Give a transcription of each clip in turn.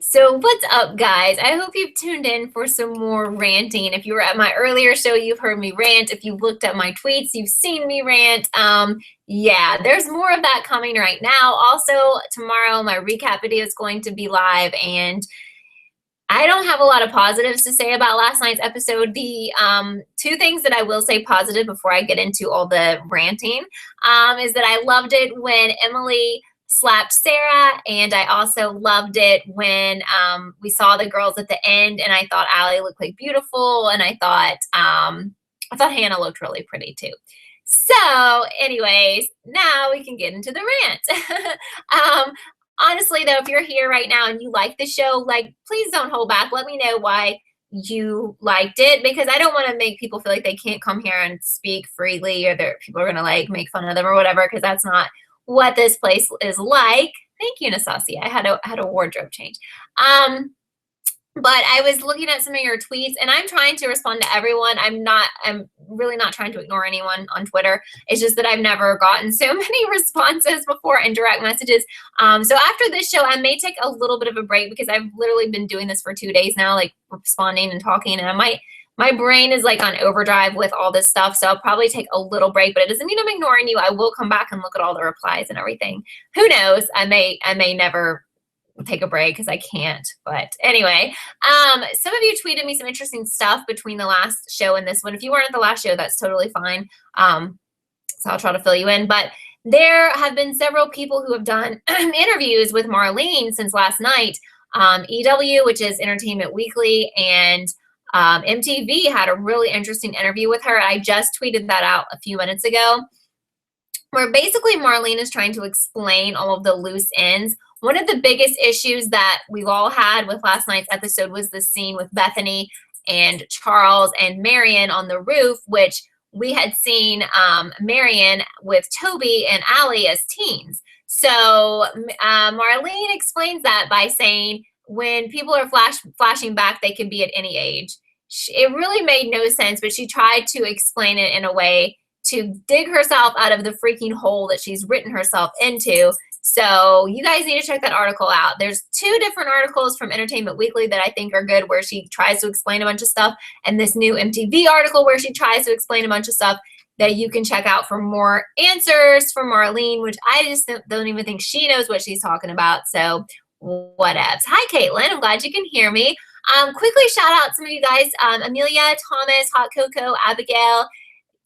So what's up, guys? I hope you've tuned in for some more ranting. If you were at my earlier show, you've heard me rant. If you've looked at my tweets, you've seen me rant. Yeah, there's more of that coming right now. Also, tomorrow my recap video is going to be live, and I don't have a lot of positives to say about last night's episode. The two things that I will say positive before I get into all the ranting is that I loved it when Emily slapped Sarah, and I also loved it when we saw the girls at the end, and I thought Allie looked like beautiful, and I thought Hannah looked really pretty too. So, anyways, now we can get into the rant. Honestly, though, if you're here right now and you like the show, like, please don't hold back. Let me know why you liked it, because I don't want to make people feel like they can't come here and speak freely, or people are going to like make fun of them or whatever, because that's not what this place is like. Thank you, Nasasi. I had a wardrobe change. But I was looking at some of your tweets, and I'm trying to respond to everyone. I'm really not trying to ignore anyone on Twitter. It's just that I've never gotten so many responses before and direct messages. So after this show, I may take a little bit of a break, because I've literally been doing this for 2 days now, like responding and talking, and my brain is like on overdrive with all this stuff. So I'll probably take a little break, but it doesn't mean I'm ignoring you. I will come back and look at all the replies and everything. Who knows? I may never take a break, because I can't. But anyway, some of you tweeted me some interesting stuff between the last show and this one. If you weren't at the last show, that's totally fine. So I'll try to fill you in. But there have been several people who have done interviews with Marlene since last night. EW, which is Entertainment Weekly, and MTV had a really interesting interview with her. I just tweeted that out a few minutes ago, where basically Marlene is trying to explain all of the loose ends. One of the biggest issues that we've all had with last night's episode was the scene with Bethany and Charles and Marion on the roof, which we had seen Marion with Toby and Allie as teens. So Marlene explains that by saying when people are flashing back, they can be at any age. It really made no sense, but she tried to explain it in a way to dig herself out of the freaking hole that she's written herself into. So you guys need to check that article out. There's 2 different articles from Entertainment Weekly that I think are good, where she tries to explain a bunch of stuff, and this new MTV article where she tries to explain a bunch of stuff that you can check out for more answers from Marlene, which I just don't even think she knows what she's talking about. So whatevs. Hi, Caitlin. I'm glad you can hear me. Quickly shout out some of you guys, Amelia, Thomas, Hot Cocoa, Abigail,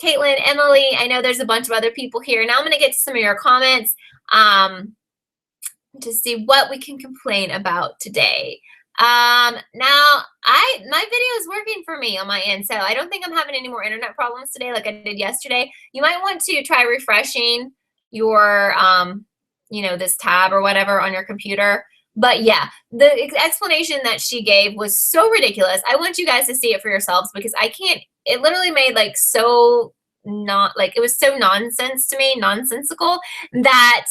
Caitlin, Emily. I know there's a bunch of other people here. Now I'm going to get to some of your comments to see what we can complain about today. Now my video is working for me on my end, so I don't think I'm having any more internet problems today like I did yesterday. You might want to try refreshing your, this tab or whatever on your computer. But yeah, the explanation that she gave was so ridiculous. I want you guys to see it for yourselves, because I can't. It literally made it was so nonsensical that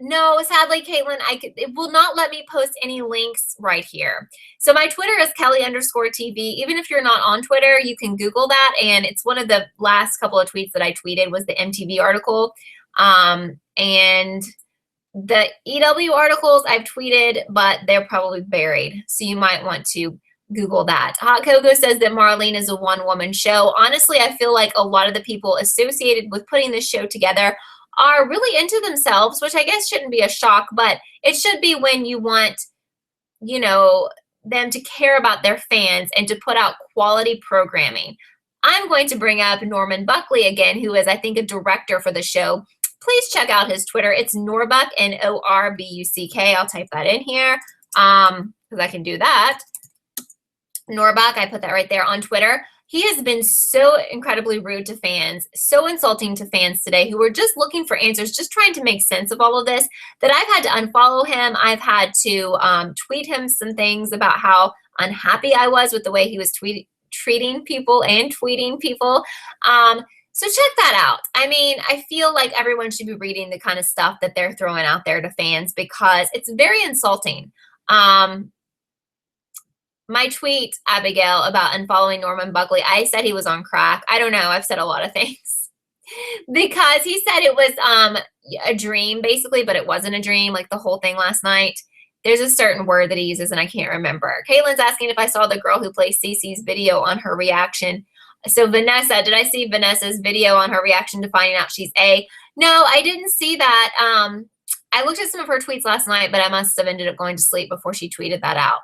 no, sadly, Caitlin, it will not let me post any links right here. So my Twitter is Kelly_TV. Even if you're not on Twitter, you can Google that. And it's one of the last couple of tweets that I tweeted was the MTV article. And the EW articles I've tweeted, but they're probably buried. So you might want to Google that. Hot Cocoa says that Marlene is a one-woman show. Honestly, I feel like a lot of the people associated with putting this show together are really into themselves, which I guess shouldn't be a shock, but it should be when you want, them to care about their fans and to put out quality programming. I'm going to bring up Norman Buckley again, who is, I think, a director for the show. Please check out his Twitter. It's Norbuck, Norbuck. I'll type that in here because I can do that. Norbuck, I put that right there on Twitter. He has been so incredibly rude to fans, so insulting to fans today who were just looking for answers, just trying to make sense of all of this, that I've had to unfollow him. I've had to tweet him some things about how unhappy I was with the way he was treating people and tweeting people. So check that out. I mean, I feel like everyone should be reading the kind of stuff that they're throwing out there to fans, because it's very insulting. My tweet, Abigail, about unfollowing Norman Buckley, I said he was on crack. I don't know. I've said a lot of things. Because he said it was a dream, basically, but it wasn't a dream, like the whole thing last night. there's a certain word that he uses and I can't remember. Caitlin's asking if I saw the girl who plays CeCe's video on her reaction. So Vanessa, did I see Vanessa's video on her reaction to finding out she's A? No, I didn't see that. I looked at some of her tweets last night, but I must have ended up going to sleep before she tweeted that out.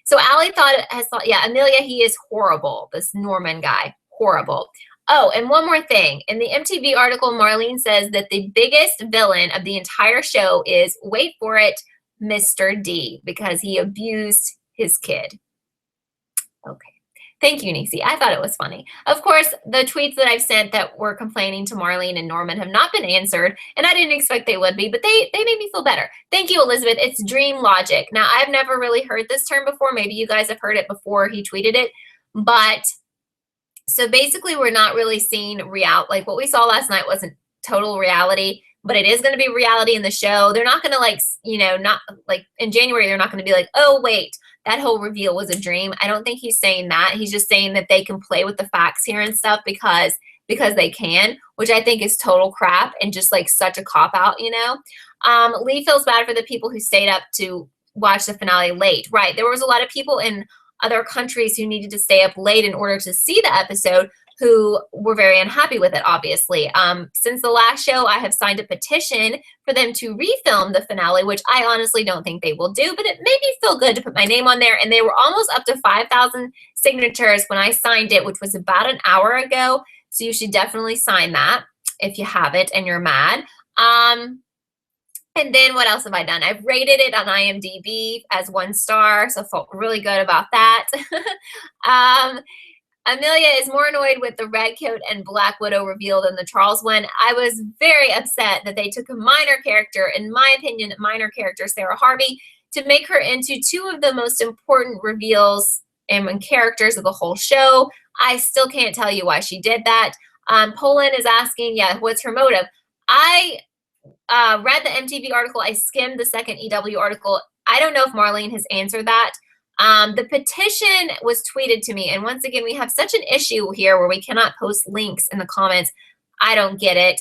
So Allie thought, yeah, Amelia, he is horrible. This Norman guy, horrible. Oh, and one more thing. In the MTV article, Marlene says that the biggest villain of the entire show is, wait for it, Mr. D, because he abused his kid. Okay. Thank you, Nisi. I thought it was funny. Of course, the tweets that I've sent that were complaining to Marlene and Norman have not been answered, and I didn't expect they would be, but they made me feel better. Thank you, Elizabeth. It's dream logic. Now, I've never really heard this term before. Maybe you guys have heard it before he tweeted it, but so basically we're not really seeing like what we saw last night wasn't total reality, but it is going to be reality in the show. They're not going to not like in January, they're not going to be like, oh, wait, that whole reveal was a dream. I don't think he's saying that. He's just saying that they can play with the facts here and stuff because they can, which I think is total crap and just like such a cop-out, Lee feels bad for the people who stayed up to watch the finale late. Right. There was a lot of people in other countries who needed to stay up late in order to see the episode who were very unhappy with it, obviously. Since the last show, I have signed a petition for them to refilm the finale, which I honestly don't think they will do, but it made me feel good to put my name on there. And they were almost up to 5,000 signatures when I signed it, which was about an hour ago. So you should definitely sign that if you have it and you're mad. And then what else have I done? I've rated it on IMDB as 1 star, so I felt really good about that. Amelia is more annoyed with the Red Coat and Black Widow reveal than the Charles one. I was very upset that they took a minor character, in my opinion, minor character, Sarah Harvey, to make her into 2 of the most important reveals and characters of the whole show. I still can't tell you why she did that. Poland is asking, yeah, what's her motive? I read the MTV article. I skimmed the second EW article. I don't know if Marlene has answered that. The petition was tweeted to me. And once again, we have such an issue here where we cannot post links in the comments. I don't get it.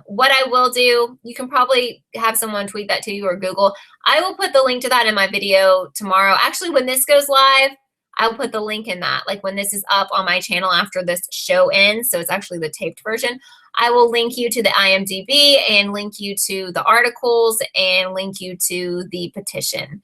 What I will do, you can probably have someone tweet that to you or Google. I will put the link to that in my video tomorrow. Actually, when this goes live, I'll put the link in that. Like when this is up on my channel after this show ends, so it's actually the taped version, I will link you to the IMDb and link you to the articles and link you to the petition.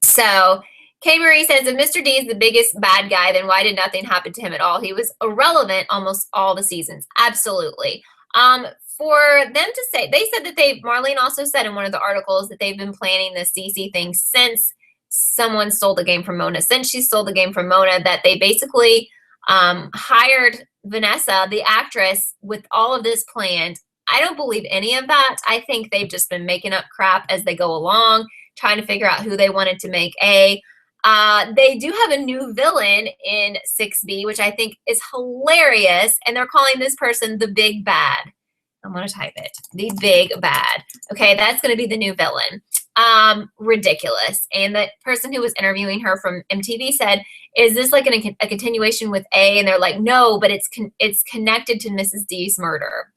So K. Marie says, if Mr. D is the biggest bad guy, then why did nothing happen to him at all? He was irrelevant almost all the seasons. Absolutely. For them to say, they said that Marlene also said in one of the articles that they've been planning the CeCe thing since someone stole the game from Mona. Since she stole the game from Mona, that they basically hired Vanessa, the actress, with all of this planned. I don't believe any of that. I think they've just been making up crap as they go along, trying to figure out who they wanted to make A. They do have a new villain in 6B, which I think is hilarious, and they're calling this person the Big Bad. I'm going to type it. The Big Bad. Okay, that's going to be the new villain. Ridiculous. And the person who was interviewing her from MTV said, is this like a continuation with A? And they're like, no, but it's connected to Mrs. D's murder.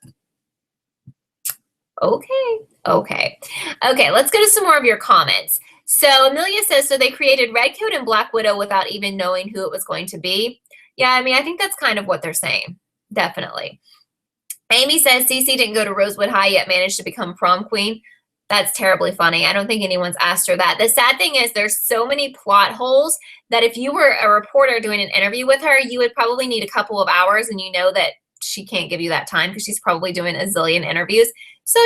Okay, let's go to some more of your comments. So Amelia says, so they created Red Coat and Black Widow without even knowing who it was going to be. Yeah, I mean, I think that's kind of what they're saying. Definitely. Amy says, CeCe didn't go to Rosewood High yet managed to become prom queen. That's terribly funny. I don't think anyone's asked her that. The sad thing is there's so many plot holes that if you were a reporter doing an interview with her, you would probably need a couple of hours, and you know that she can't give you that time because she's probably doing a zillion interviews. So,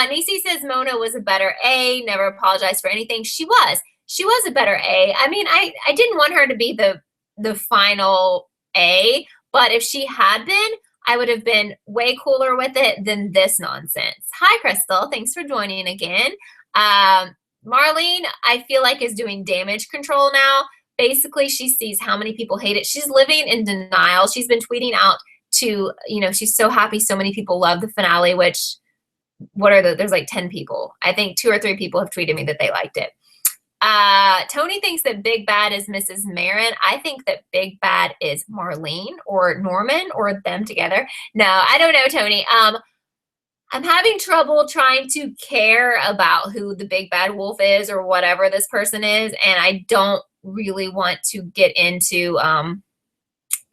Nisi says Mona was a better A, never apologized for anything. She was a better A. I mean, I didn't want her to be the final A, but if she had been, I would have been way cooler with it than this nonsense. Hi, Crystal. Thanks for joining again. Marlene, I feel like, is doing damage control now. Basically, she sees how many people hate it. She's living in denial. She's been tweeting out to, she's so happy so many people love the finale, which, there's like 10 people. I think 2 or 3 people have tweeted me that they liked it. Tony thinks that Big Bad is Mrs. Marin. I think that Big Bad is Marlene or Norman or them together. No, I don't know, Tony. I'm having trouble trying to care about who the big bad wolf is or whatever this person is, and I don't really want to get into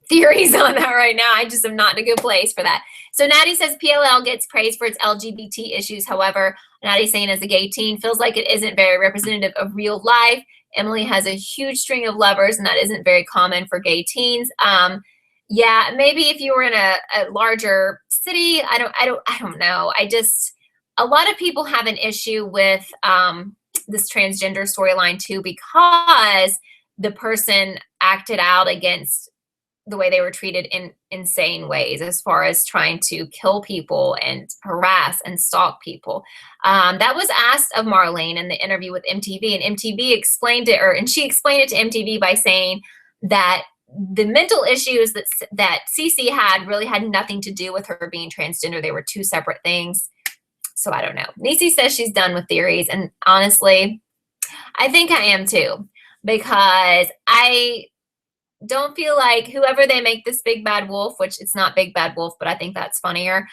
theories on that right now. I just am not in a good place for that. So Natty says PLL gets praised for its LGBT issues. However, Natty's saying as a gay teen feels like it isn't very representative of real life. Emily has a huge string of lovers, and that isn't very common for gay teens. Yeah, maybe if you were in a larger city, I don't know. A lot of people have an issue with this transgender storyline too, because the person acted out against the way they were treated in insane ways, as far as trying to kill people and harass and stalk people. That was asked of Marlene in the interview with MTV, and MTV explained it, and she explained it to MTV by saying that the mental issues that CeCe had really had nothing to do with her being transgender. They were two separate things. So I don't know. Niecy says she's done with theories, and honestly, I think I am too, because I don't feel like whoever they make this big bad wolf, which it's not big bad wolf, but I think that's funnier,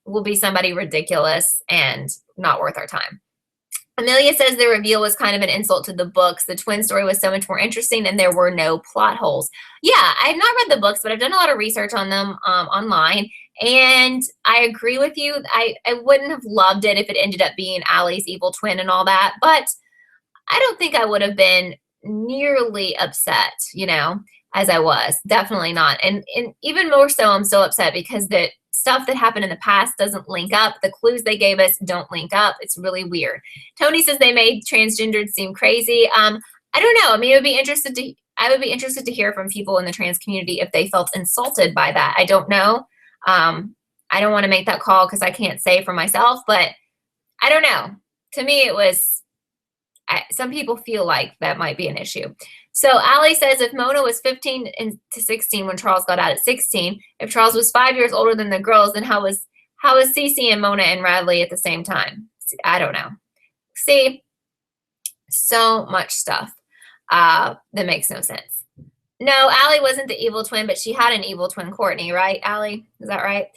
will be somebody ridiculous and not worth our time. Amelia says the reveal was kind of an insult to the books. The twin story was so much more interesting and there were no plot holes. Yeah, I've not read the books, but I've done a lot of research on them online. And I agree with you. I wouldn't have loved it if it ended up being Allie's evil twin and all that. But I don't think I would have been nearly upset, as I was. Definitely not. And even more so, I'm still upset because the stuff that happened in the past doesn't link up. The clues they gave us don't link up. It's really weird. Tony says they made transgendered seem crazy. I don't know. I mean, I would be interested to hear from people in the trans community if they felt insulted by that. I don't know. I don't want to make that call because I can't say for myself, but I don't know. To me, it was, some people feel like that might be an issue. So Allie says if Mona was 15 to 16 when Charles got out at 16, if Charles was 5 years older than the girls, then how was CeCe and Mona and Radley at the same time? I don't know. See, so much stuff that makes no sense. No, Allie wasn't the evil twin, but she had an evil twin, Courtney, right, Allie? Is that right?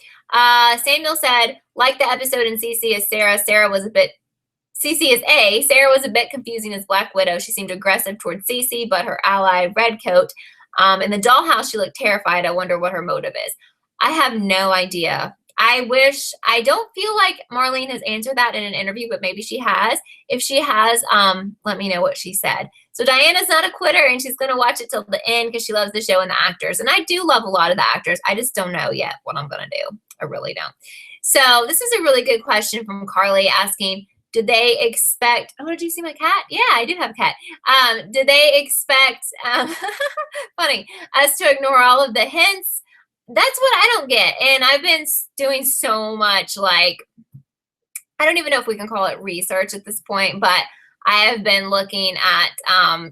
Samuel said, like the episode in CeCe as Sarah, CeCe is A. Sarah was a bit confusing as Black Widow. She seemed aggressive towards CeCe, but her ally, Redcoat, in the dollhouse, she looked terrified. I wonder what her motive is. I have no idea. I don't feel like Marlene has answered that in an interview, but maybe she has. If she has, let me know what she said. So Diana's not a quitter, and she's going to watch it till the end because she loves the show and the actors. And I do love a lot of the actors. I just don't know yet what I'm going to do. I really don't. So this is a really good question from Carly asking, did they expect, oh, did you see my cat? Yeah, I do have a cat. Did they expect, funny, us to ignore all of the hints? That's what I don't get. And I've been doing so much, I don't even know if we can call it research at this point, but I have been looking at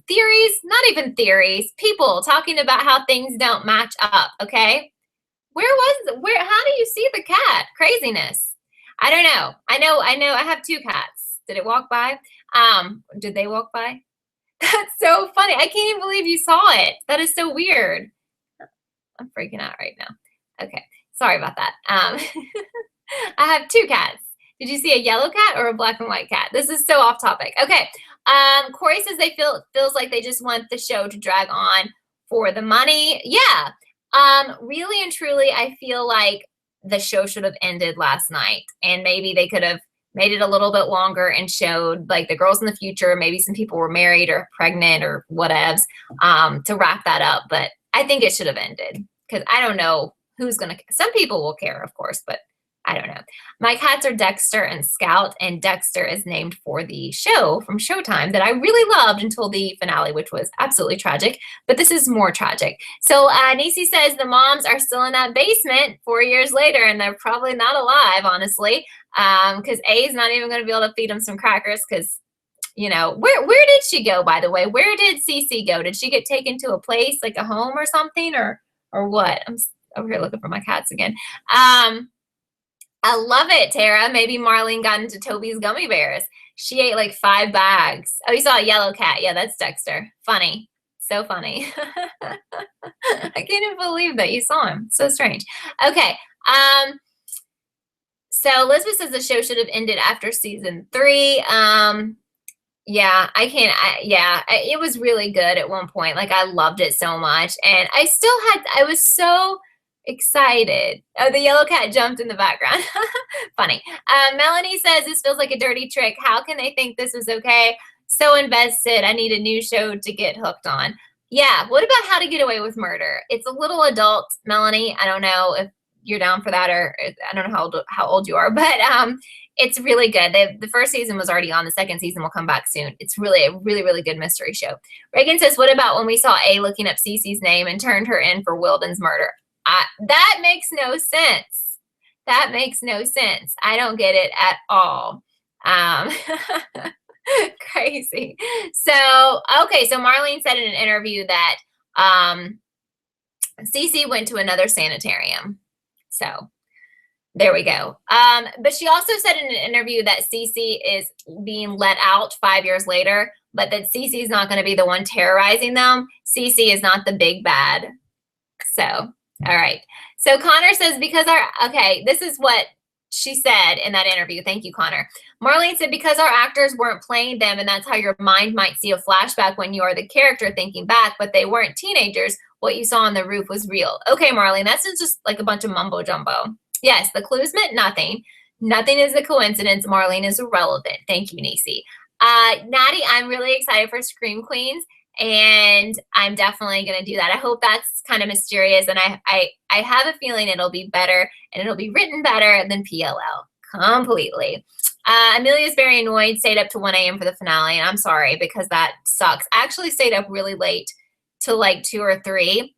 theories, not even theories, people talking about how things don't match up, okay? How do you see the cat? Craziness. I don't know. I know I have two cats. Did it walk by? Did they walk by? That's so funny. I can't even believe you saw it. That is so weird. I'm freaking out right now. Okay. Sorry about that. I have two cats. Did you see a yellow cat or a black and white cat? This is so off topic. Okay. Corey says feels like they just want the show to drag on for the money. Yeah. Really and truly, I feel like the show should have ended last night, and maybe they could have made it a little bit longer and showed the girls in the future. Maybe some people were married or pregnant or whatevs, to wrap that up. But I think it should have ended because I don't know who's going to, some people will care, of course, but I don't know. My cats are Dexter and Scout, and Dexter is named for the show from Showtime that I really loved until the finale, which was absolutely tragic, but this is more tragic. So Nisi says the moms are still in that basement 4 years later, and they're probably not alive, honestly, because A is not even going to be able to feed them some crackers because, where did she go, by the way? Where did CeCe go? Did she get taken to a place, like a home or something, or what? I'm over here looking for my cats again. I love it, Tara. Maybe Marlene got into Toby's gummy bears. She ate 5 bags. Oh, you saw a yellow cat. Yeah, that's Dexter. Funny. So funny. I can't even believe that you saw him. So strange. Okay. So Elizabeth says the show should have ended after season 3. Yeah, I can't. It was really good at one point. Like I loved it so much, and I was so excited. Oh, the yellow cat jumped in the background. Funny. Melanie says this feels like a dirty trick. How can they think this is okay? So invested. I need a new show to get hooked on. Yeah. What about How to Get Away with Murder? It's a little adult, Melanie. I don't know if you're down for that, or I don't know how old you are, but it's really good. The first season was already on. The second season will come back soon. It's really a really, really good mystery show. Reagan says, what about when we saw A looking up CeCe's name and turned her in for Wilden's murder? That makes no sense. That makes no sense. I don't get it at all. Crazy. So, okay. So Marlene said in an interview that CeCe went to another sanitarium. So there we go. But she also said in an interview that CeCe is being let out 5 years later, but that CeCe is not going to be the one terrorizing them. CeCe is not the big bad. So, all right. So Connor says, this is what she said in that interview. Thank you, Connor. Marlene said, because our actors weren't playing them, and that's how your mind might see a flashback when you are the character thinking back, but they weren't teenagers. What you saw on the roof was real. Okay, Marlene, that's just like a bunch of mumbo jumbo. Yes, the clues meant nothing. Nothing is a coincidence. Marlene is irrelevant. Thank you, Nisi. Natty, I'm really excited for Scream Queens, and I'm definitely going to do that. I hope that's kind of mysterious, and I have a feeling it'll be better, and it'll be written better than PLL. Completely. Amelia's very annoyed, stayed up to 1 a.m. for the finale, and I'm sorry because that sucks. I actually stayed up really late till like 2 or 3,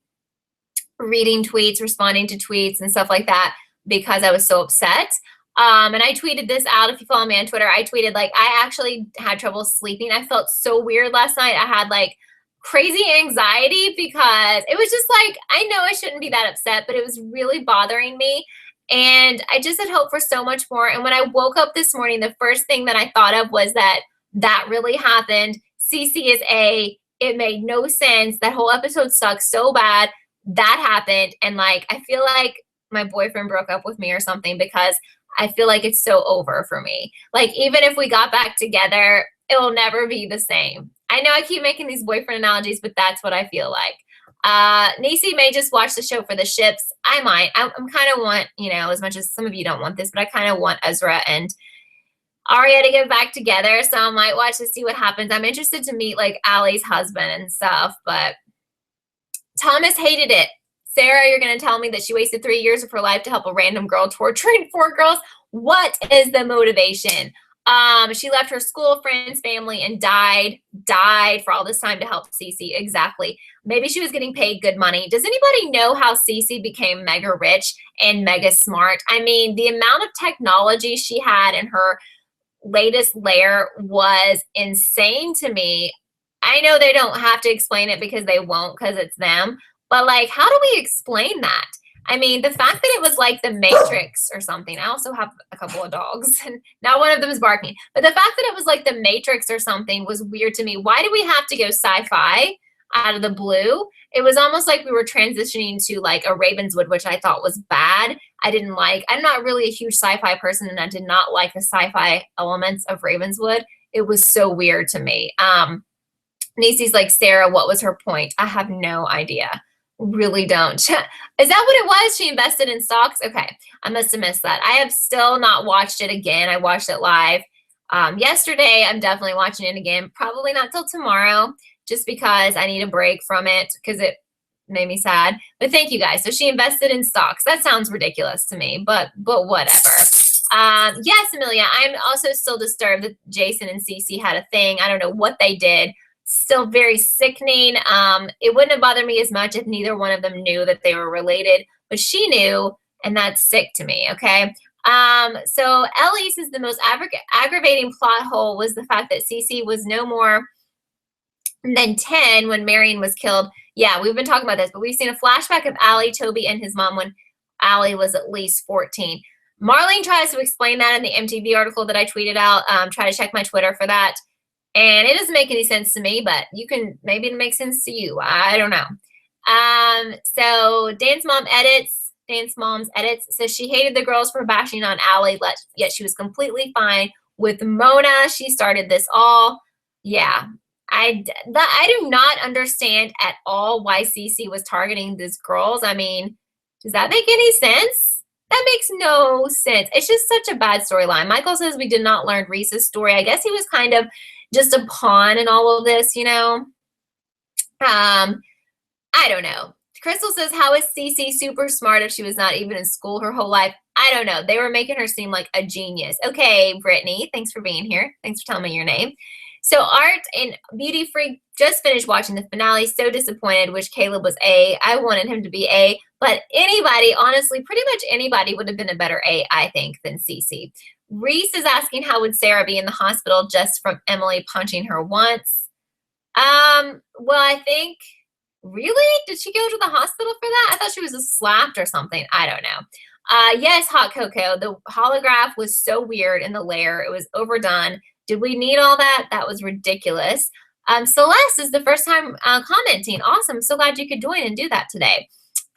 reading tweets, responding to tweets and stuff like that because I was so upset. And I tweeted this out. If you follow me on Twitter, I tweeted like I actually had trouble sleeping. I felt so weird last night. I had like crazy anxiety because it was just like, I know I shouldn't be that upset, but it was really bothering me. And I just had hoped for so much more. And when I woke up this morning, the first thing that I thought of was that really happened. CeCe is it made no sense. That whole episode sucks so bad. That happened. And like, I feel like my boyfriend broke up with me or something because I feel like it's so over for me. Like, even if we got back together, it will never be the same. I know I keep making these boyfriend analogies, but that's what I feel like. Nisi may just watch the show for the ships. I might. I'm kind of want, as much as some of you don't want this, but I kind of want Ezra and Arya to get back together. So I might watch to see what happens. I'm interested to meet like Allie's husband and stuff, but Thomas hated it. Sarah, you're going to tell me that she wasted 3 years of her life to help a random girl torturing 4 girls. What is the motivation? She left her school, friends, family, and died for all this time to help CeCe. Exactly. Maybe she was getting paid good money. Does anybody know how CeCe became mega rich and mega smart? I mean, the amount of technology she had in her latest layer was insane to me. I know they don't have to explain it because they won't, because it's them. But like, how do we explain that? I mean, the fact that it was like the Matrix or something. I also have a couple of dogs, and now one of them is barking. But the fact that it was like the Matrix or something was weird to me. Why do we have to go sci-fi out of the blue? It was almost like we were transitioning to like a Ravenswood, which I thought was bad. I didn't like. I'm not really a huge sci-fi person, and I did not like the sci-fi elements of Ravenswood. It was so weird to me. Nisi's like, Sarah, what was her point? I have no idea. Really don't. Is that what it was? She invested in stocks? Okay. I must have missed that. I have still not watched it again. I watched it live yesterday. I'm definitely watching it again. Probably not till tomorrow, just because I need a break from it because it made me sad. But thank you guys. So she invested in stocks. That sounds ridiculous to me, but whatever. Yes, Amelia, I'm also still disturbed that Jason and CeCe had a thing. I don't know what they did. Still very sickening. It wouldn't have bothered me as much if neither one of them knew that they were related, but she knew, and that's sick to me, okay? So Ellie says the most aggravating plot hole was the fact that CeCe was no more than 10 when Marion was killed. Yeah, we've been talking about this, but we've seen a flashback of Allie, Toby, and his mom when Allie was at least 14. Marlene tries to explain that in the MTV article that I tweeted out. Try to check my Twitter for that. And it doesn't make any sense to me, but maybe it makes sense to you. I don't know. So Dan's mom edits. Dance Moms Edits says she hated the girls for bashing on Allie, yet she was completely fine with Mona. She started this all. Yeah, I do not understand at all why CeCe was targeting these girls. I mean, does that make any sense? That makes no sense. It's just such a bad storyline. Michael says we did not learn Reese's story. I guess he was kind of just a pawn in all of this, you know? I don't know. Crystal says, how is CeCe super smart if she was not even in school her whole life? I don't know. They were making her seem like a genius. Okay, Brittany, thanks for being here. Thanks for telling me your name. So Art and Beauty Freak just finished watching the finale. So disappointed. Wish Caleb was A. I wanted him to be A. But anybody, honestly, pretty much anybody would have been a better A, I think, than CeCe. Reese is asking how would Sarah be in the hospital just from Emily punching her once. Well, I think... Really? Did she go to the hospital for that? I thought she was just slapped or something. I don't know. Yes, Hot Cocoa. The holograph was so weird in the lair. It was overdone. Did we need all that? That was ridiculous. Celeste is the first time commenting. Awesome. So glad you could join and do that today.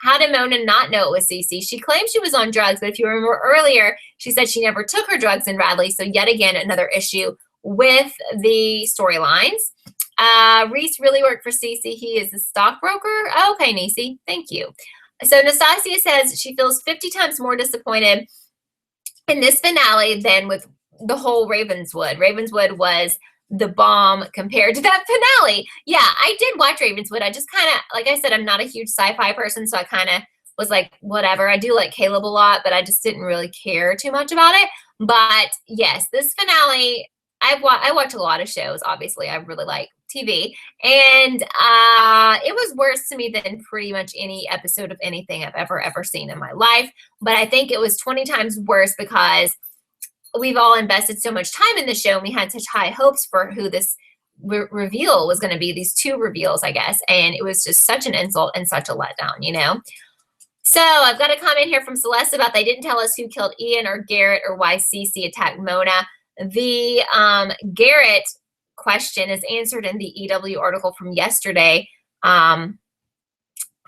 How did Mona not know it was CeCe? She claimed she was on drugs, but if you remember earlier, she said she never took her drugs in Radley. So yet again, another issue with the storylines. Reese really worked for CeCe. He is a stockbroker. Oh, okay, Nisi. Thank you. So Nastasia says she feels 50 times more disappointed in this finale than with the whole Ravenswood. Ravenswood was the bomb compared to that finale. Yeah, I did watch Ravenswood. I just kind of, like I said, I'm not a huge sci-fi person, so I kind of was like, whatever. I do like Caleb a lot, but I just didn't really care too much about it. But yes, this finale, I watch a lot of shows, obviously. I really like TV. And it was worse to me than pretty much any episode of anything I've ever seen in my life. But I think it was 20 times worse because we've all invested so much time in the show, and we had such high hopes for who this reveal was going to be, these two reveals, I guess. And it was just such an insult and such a letdown, you know? So I've got a comment here from Celeste about they didn't tell us who killed Ian or Garrett or why CeCe attacked Mona. The Garrett question is answered in the EW article from yesterday.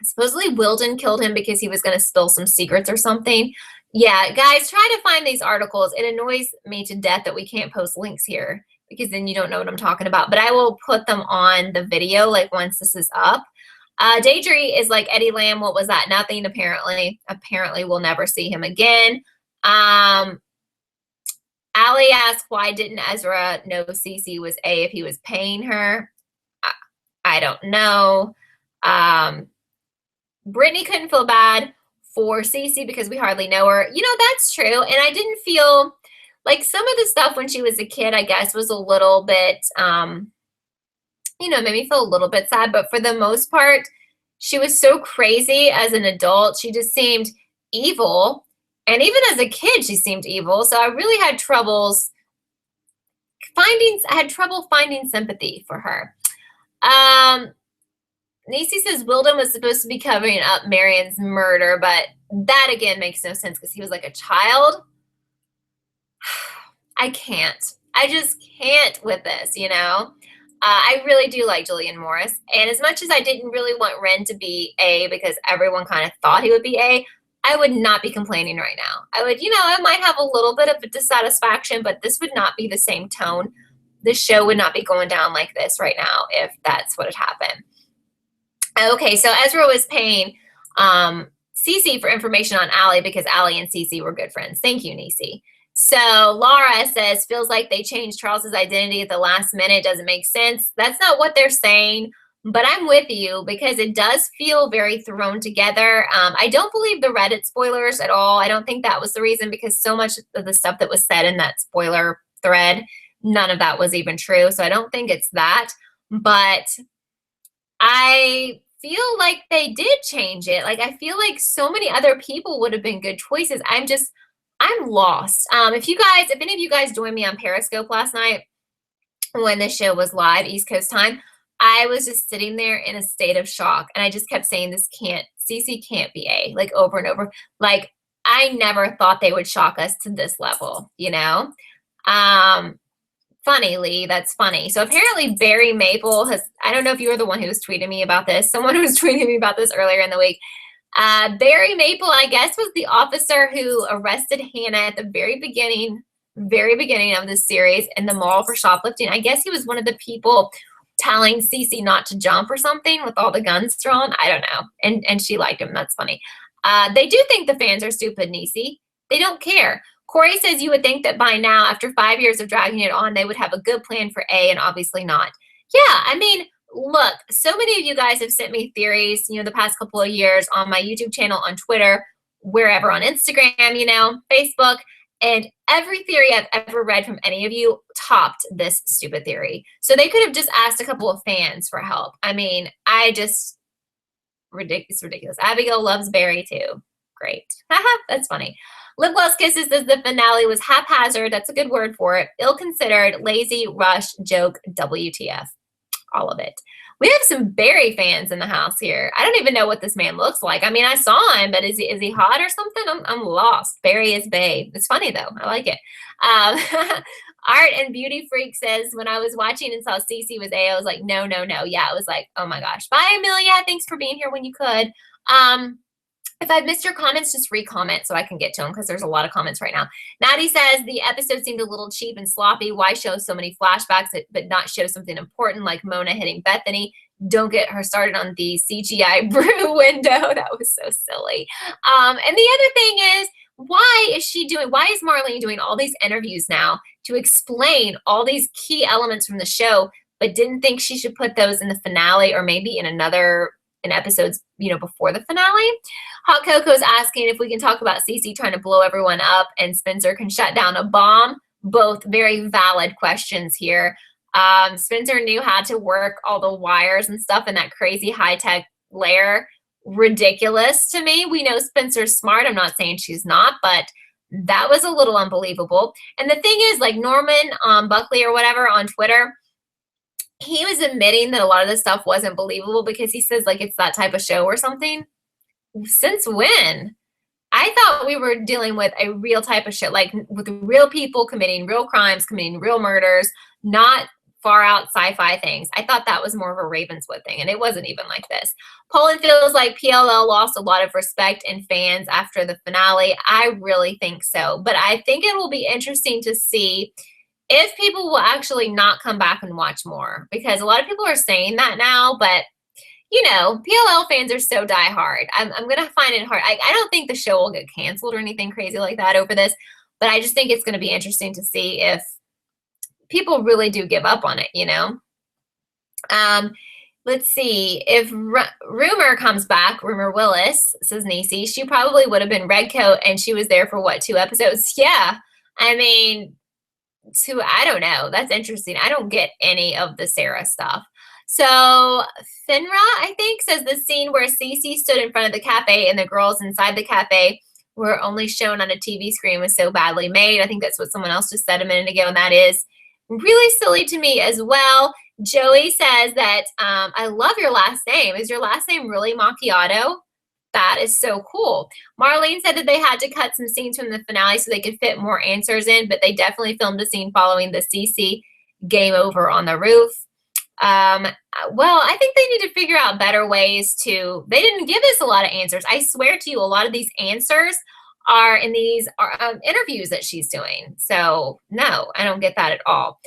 Supposedly Wilden killed him because he was going to spill some secrets or something. Yeah, guys, try to find these articles. It annoys me to death that we can't post links here because then you don't know what I'm talking about. But I will put them on the video like once this is up. Daedry is like Eddie Lamb. What was that? Nothing, apparently. Apparently we'll never see him again. Allie asked, why didn't Ezra know CeCe was A if he was paying her? I don't know. Brittany couldn't feel bad for CeCe because we hardly know her. You know, that's true. And I didn't feel like some of the stuff when she was a kid, I guess, was a little bit, you know, made me feel a little bit sad. But for the most part, she was so crazy as an adult. She just seemed evil. And even as a kid, she seemed evil. So I really had trouble finding sympathy for her. Nisi says Wilden was supposed to be covering up Marion's murder, but that again makes no sense because he was like a child. I can't. I just can't with this, you know? I really do like Julian Morris. And as much as I didn't really want Ren to be A because everyone kind of thought he would be A, I would not be complaining right now. I would, you know, I might have a little bit of a dissatisfaction, but this would not be the same tone. The show would not be going down like this right now if that's what had happened. Okay, so Ezra was paying CeCe for information on Allie because Allie and CeCe were good friends. Thank you, Nisi. So Laura says, feels like they changed Charles's identity at the last minute. Doesn't make sense. That's not what they're saying. But I'm with you because it does feel very thrown together. I don't believe the Reddit spoilers at all. I don't think that was the reason because so much of the stuff that was said in that spoiler thread, none of that was even true. So I don't think it's that. But I feel like they did change it. Like, I feel like so many other people would have been good choices. I'm lost. If any of you guys joined me on Periscope last night when the show was live, East Coast time, I was just sitting there in a state of shock. And I just kept saying, CeCe can't be A, like over and over. Like, I never thought they would shock us to this level, you know? Funny, Lee, that's funny. So apparently Barry Maple I don't know if you were the one who was tweeting me about this. Someone who was tweeting me about this earlier in the week. Barry Maple, I guess, was the officer who arrested Hannah at the very beginning of this series in the mall for shoplifting. I guess he was one of the people telling CeCe not to jump or something with all the guns drawn. I don't know. And she liked him. That's funny. They do think the fans are stupid, Niecy. They don't care. Corey says you would think that by now, after 5 years of dragging it on, they would have a good plan for A, and obviously not. Yeah, I mean, look, so many of you guys have sent me theories, the past couple of years on my YouTube channel, on Twitter, wherever, on Instagram, Facebook, and every theory I've ever read from any of you topped this stupid theory. So they could have just asked a couple of fans for help. I mean, it's ridiculous. Abigail loves Barry too. Great. That's funny. Lip Gloss Kisses says the finale was haphazard. That's a good word for it. Ill-considered, lazy, rush, joke, WTF. All of it. We have some Barry fans in the house here. I don't even know what this man looks like. I mean, I saw him, but is he hot or something? I'm lost. Barry is babe. It's funny though. I like it. Art and Beauty Freak says, when I was watching and saw CeCe was A, I was like, no. Yeah, it was like, oh my gosh. Bye, Amelia. Thanks for being here when you could. If I've missed your comments, just re-comment so I can get to them because there's a lot of comments right now. Natty says the episode seemed a little cheap and sloppy. Why show so many flashbacks but not show something important like Mona hitting Bethany? Don't get her started on the CGI brew window. That was so silly. And the other thing is, why is Marlene doing all these interviews now to explain all these key elements from the show, but didn't think she should put those in the finale or maybe in episodes, before the finale? Hot Coco's asking if we can talk about CeCe trying to blow everyone up and Spencer can shut down a bomb. Both very valid questions here. Spencer knew how to work all the wires and stuff in that crazy high-tech lair. Ridiculous to me. We know Spencer's smart. I'm not saying she's not, but that was a little unbelievable. And the thing is, like Norman Buckley or whatever on Twitter, he was admitting that a lot of this stuff wasn't believable because he says like it's that type of show or something. Since when? I thought we were dealing with a real type of show, like with real people committing real crimes, committing real murders, not far out sci-fi things. I thought that was more of a Ravenswood thing, and it wasn't even like this. Poland feels like PLL lost a lot of respect and fans after the finale. I really think so, but I think it will be interesting to see if people will actually not come back and watch more, because a lot of people are saying that now, but PLL fans are so diehard. I'm going to find it hard. I don't think the show will get canceled or anything crazy like that over this, but I just think it's going to be interesting to see if people really do give up on it, Let's see. If Rumor comes back, Rumor Willis, says Niecy, she probably would have been Redcoat, and she was there for, what, 2 episodes? Yeah. I mean, I don't know. That's interesting. I don't get any of the Sarah stuff. So Finra, I think, says the scene where CeCe stood in front of the cafe and the girls inside the cafe were only shown on a TV screen was so badly made. I think that's what someone else just said a minute ago, and that is really silly to me as well. Joey says that I love your last name. Is your last name really Macchiato? That is so cool. Marlene said that they had to cut some scenes from the finale so they could fit more answers in, but they definitely filmed a scene following the CeCe game over on the roof. Well, I think they need to figure out better ways they didn't give us a lot of answers. I swear to you, a lot of these answers are in these interviews that she's doing. So no, I don't get that at all.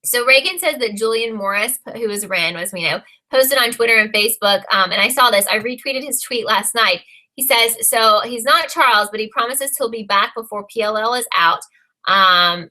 So Reagan says that Julian Morris, who is Ren, as we know, posted on Twitter and Facebook, and I saw this. I retweeted his tweet last night. He says, so he's not Charles, but he promises he'll be back before PLL is out. And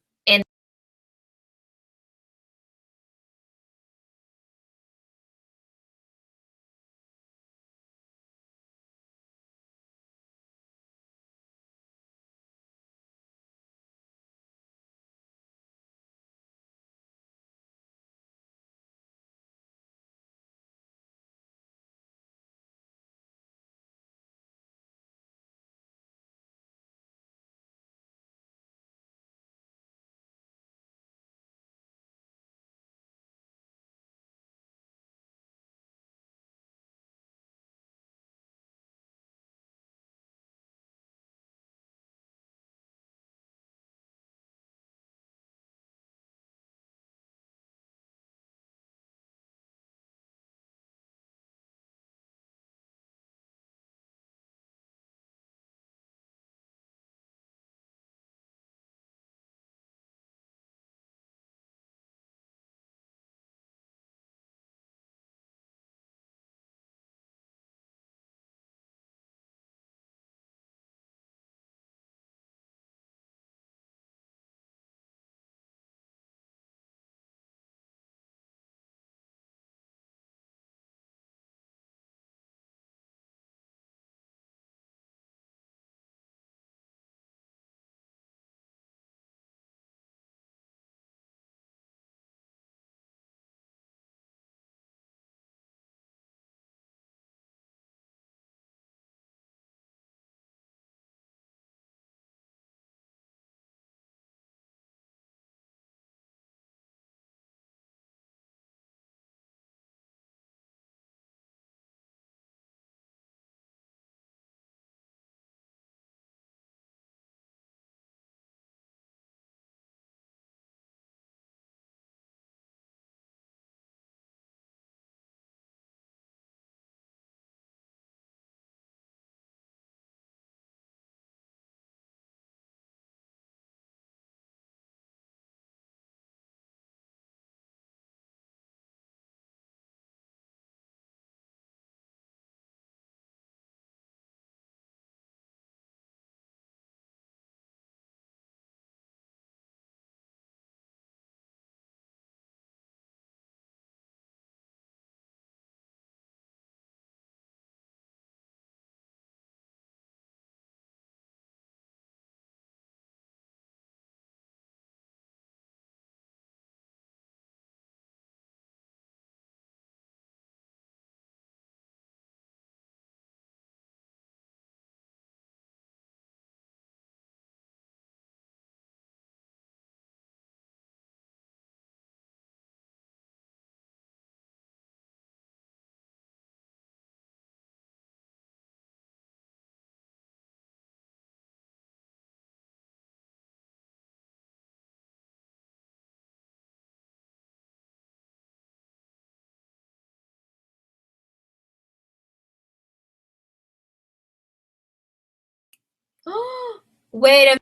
Wait a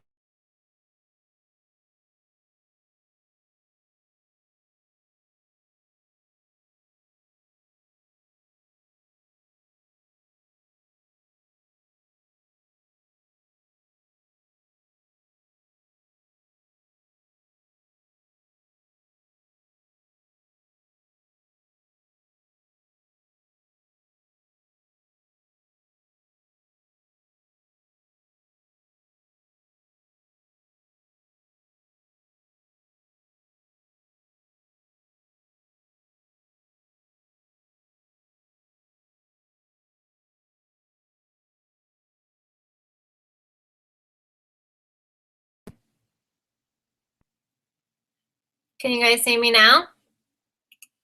Can you guys see me now? It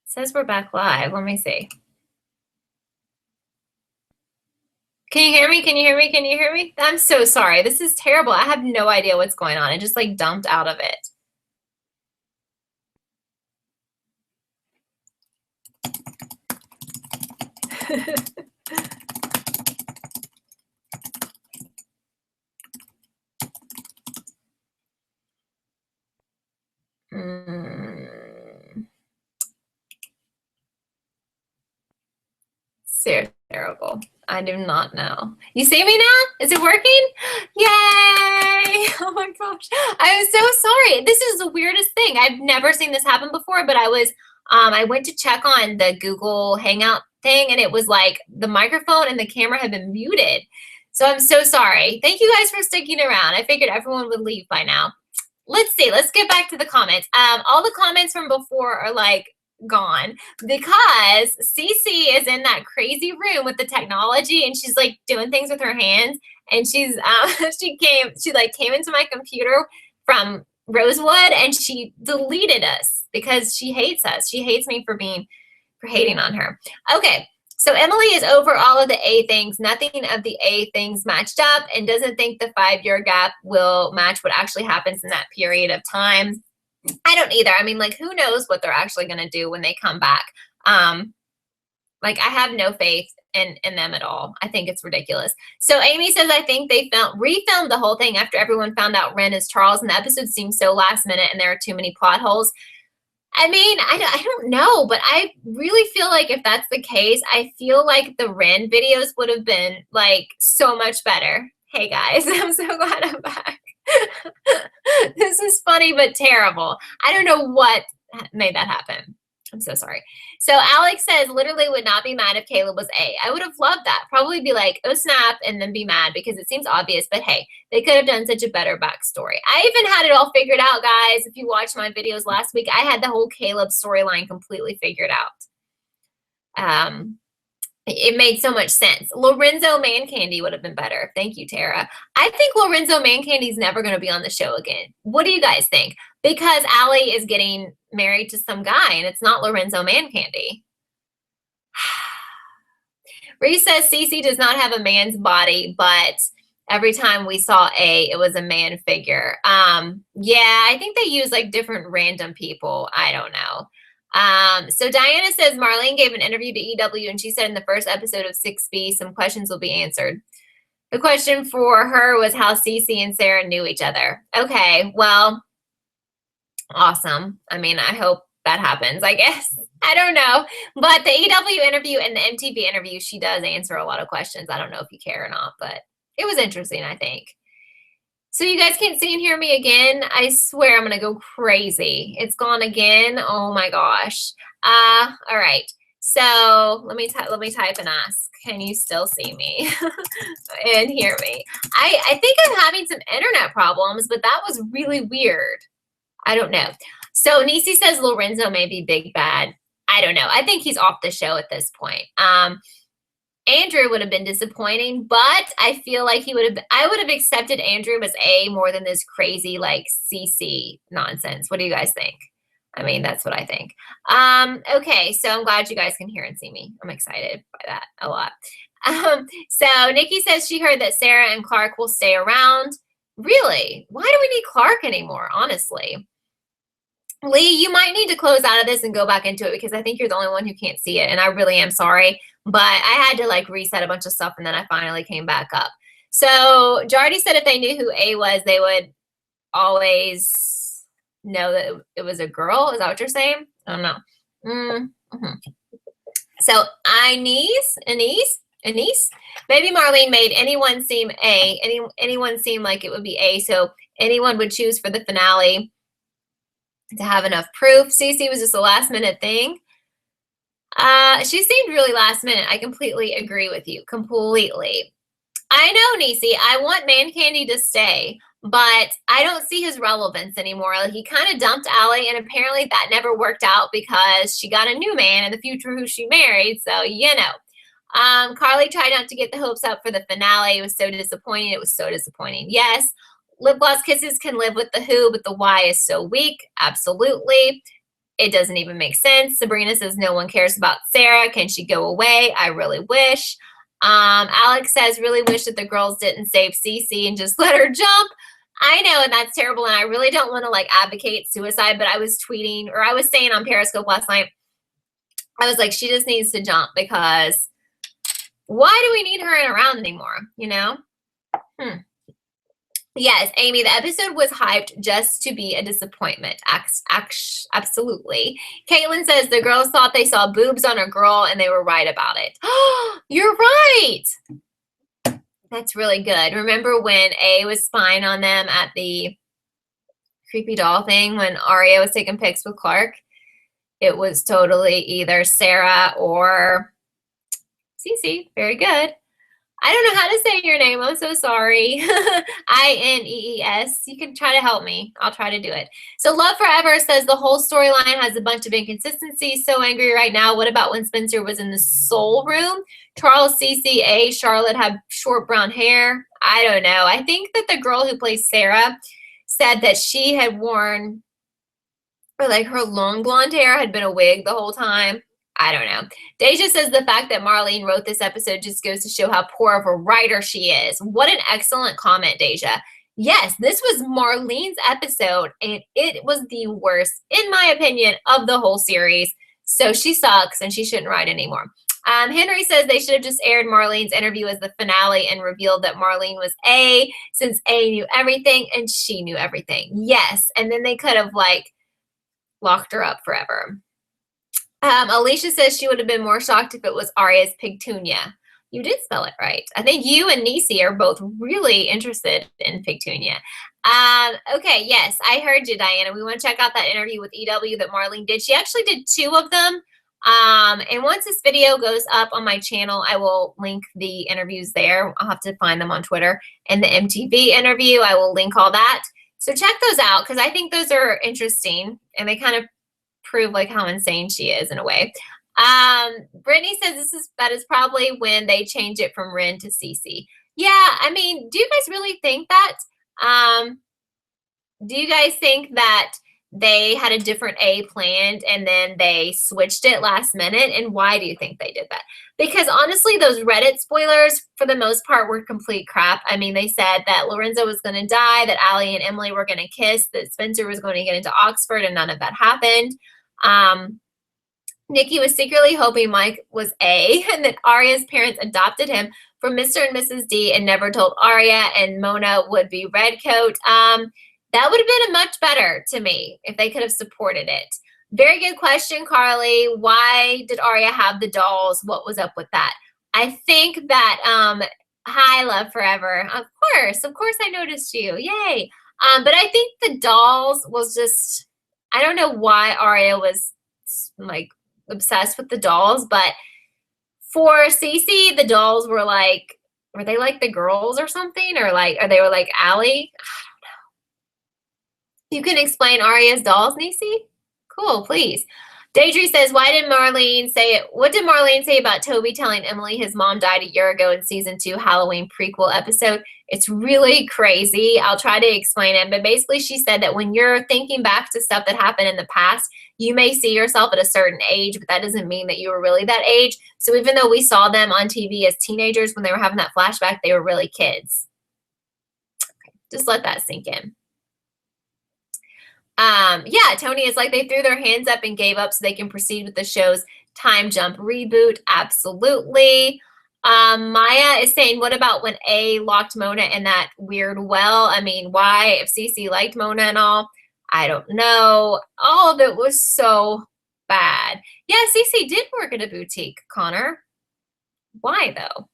says we're back live. Let me see. Can you hear me? Can you hear me? Can you hear me? I'm so sorry. This is terrible. I have no idea what's going on. It just like dumped out of it. So terrible. I do not know. You see me now? Is it working? Yay! Oh my gosh. I'm so sorry. This is the weirdest thing. I've never seen this happen before, but I went to check on the Google Hangout thing and it was like the microphone and the camera had been muted. So I'm so sorry. Thank you guys for sticking around. I figured everyone would leave by now. Let's see. Let's get back to the comments. All the comments from before are like gone because CeCe is in that crazy room with the technology and she's like doing things with her hands and she's she came into my computer from Rosewood and she deleted us because she hates us. She hates me for hating on her. Okay. So Emily is over all of the A things. Nothing of the A things matched up and doesn't think the 5-year gap will match what actually happens in that period of time. I don't either. I mean, like, who knows what they're actually going to do when they come back? Like, I have no faith in them at all. I think it's ridiculous. So Amy says, I think they refilmed the whole thing after everyone found out Ren is Charles, and the episode seems so last minute and there are too many plot holes. I mean, I don't know, but I really feel like if that's the case, I feel like the Ren videos would have been, like, so much better. Hey, guys, I'm so glad I'm back. This is funny but terrible. I don't know what made that happen. I'm so sorry. So Alex says, literally would not be mad if Caleb was A. I would have loved that. Probably be like, oh, snap, and then be mad because it seems obvious. But hey, they could have done such a better backstory. I even had it all figured out, guys. If you watched my videos last week, I had the whole Caleb storyline completely figured out. It made so much sense. Lorenzo Mancandy would have been better. Thank you, Tara. I think Lorenzo Mancandy's never going to be on the show again. What do you guys think? Because Allie is getting married to some guy, and it's not Lorenzo Mancandy. Reese says CeCe does not have a man's body, but every time we saw it was a man figure. Yeah, I think they use like different random people. I don't know. So Diana says Marlene gave an interview to EW and she said in the first episode of 6B, some questions will be answered. The question for her was how CeCe and Sarah knew each other. Okay, well, awesome. I mean, I hope that happens, I guess. I don't know. But the EW interview and the MTV interview, she does answer a lot of questions. I don't know if you care or not, but it was interesting, I think. So you guys can't see and hear me again. I swear I'm going to go crazy. It's gone again. Oh my gosh. All right. So let me type and ask, can you still see me and hear me? I think I'm having some internet problems, but that was really weird. I don't know. So Nisi says Lorenzo may be big bad. I don't know. I think he's off the show at this point. Andrew would have been disappointing, but I feel like I would have accepted Andrew as A more than this crazy like CeCe nonsense. What do you guys think? I mean, that's what I think. Okay, so I'm glad you guys can hear and see me. I'm excited by that a lot. So Nikki says she heard that Sarah and Clark will stay around. Really? Why do we need Clark anymore, honestly? Lee, you might need to close out of this and go back into it because I think you're the only one who can't see it, and I really am sorry. But I had to like reset a bunch of stuff, and then I finally came back up. So Jardy said if they knew who A was, they would always know that it was a girl. Is that what you're saying? I don't know. Mm-hmm. So Anise, maybe Marlene made anyone seem A. Anyone seem like it would be A. So anyone would choose for the finale to have enough proof. CeCe was just a last minute thing. She seemed really last minute. I completely agree with you. Completely. I know, Nisi. I want Man Candy to stay, but I don't see his relevance anymore. Like, he kind of dumped Allie, and apparently that never worked out because she got a new man in the future who she married. So, you know. Carly tried not to get the hopes up for the finale. It was so disappointing. It was so disappointing. Yes, lip gloss kisses can live with the who, but the why is so weak. Absolutely. It doesn't even make sense. Sabrina says no one cares about Sarah. Can she go away? I really wish. Alex says, really wish that the girls didn't save CeCe and just let her jump. I know, and that's terrible, and I really don't want to, like, advocate suicide, but I was tweeting, or I was saying on Periscope last night, I was like, she just needs to jump because why do we need her around anymore, you know? Yes, Amy, the episode was hyped just to be a disappointment. Absolutely. Caitlin says the girls thought they saw boobs on a girl and they were right about it. You're right. That's really good. Remember when A was spying on them at the creepy doll thing when Aria was taking pics with Clark? It was totally either Sarah or CeCe. Very good. I don't know how to say your name. I'm so sorry. Inees. You can try to help me. I'll try to do it. So Love Forever says the whole storyline has a bunch of inconsistencies. So angry right now. What about when Spencer was in the soul room? Charles, CCA, Charlotte had short brown hair. I don't know. I think that the girl who plays Sarah said that she had worn, or like her long blonde hair had been a wig the whole time. I don't know. Deja says the fact that Marlene wrote this episode just goes to show how poor of a writer she is. What an excellent comment, Deja. Yes, this was Marlene's episode, and it was the worst, in my opinion, of the whole series. So she sucks, and she shouldn't write anymore. Henry says they should have just aired Marlene's interview as the finale and revealed that Marlene was A, since A knew everything, and she knew everything. Yes, and then they could have, like, locked her up forever. Alicia says she would have been more shocked if it was Aria's Pigtunia. You did spell it right. I think you and Nisi are both really interested in Pigtunia. Okay, yes, I heard you, Diana. We want to check out that interview with EW that Marlene did. She actually did 2 of them. And once this video goes up on my channel, I will link the interviews there. I'll have to find them on Twitter. And the MTV interview, I will link all that. So check those out because I think those are interesting and they kind of prove like how insane she is in a way. Brittany says that is probably when they change it from Ren to CeCe. Yeah, I mean, do you guys really think that? Do you guys think that they had a different A planned and then they switched it last minute? And why do you think they did that? Because honestly, those Reddit spoilers, for the most part, were complete crap. I mean, they said that Lorenzo was going to die, that Allie and Emily were going to kiss, that Spencer was going to get into Oxford, and none of that happened. Nikki was secretly hoping Mike was A, and that Aria's parents adopted him from Mr. and Mrs. D and never told Aria, and Mona would be Redcoat. That would have been much better to me if they could have supported it. Very good question, Carly. Why did Aria have the dolls? What was up with that? I think that, hi, Love Forever. Of course I noticed you. Yay. But I think the dolls was just, I don't know why Aria was like obsessed with the dolls, but for CeCe, the dolls were like, were they like the girls or something? Or they were like Allie? You can explain Aria's dolls, Nisi? Cool, please. Deidre says, what did Marlene say about Toby telling Emily his mom died a year ago in season 2 Halloween prequel episode? It's really crazy. I'll try to explain it. But basically she said that when you're thinking back to stuff that happened in the past, you may see yourself at a certain age, but that doesn't mean that you were really that age. So even though we saw them on TV as teenagers when they were having that flashback, they were really kids. Okay, just let that sink in. Yeah, Tony is like they threw their hands up and gave up so they can proceed with the show's time jump reboot. Absolutely. Maya is saying, what about when A locked Mona in that weird well? I mean, why? If CeCe liked Mona and all, I don't know. All of it was so bad. Yeah, CeCe did work at a boutique, Connor. Why, though?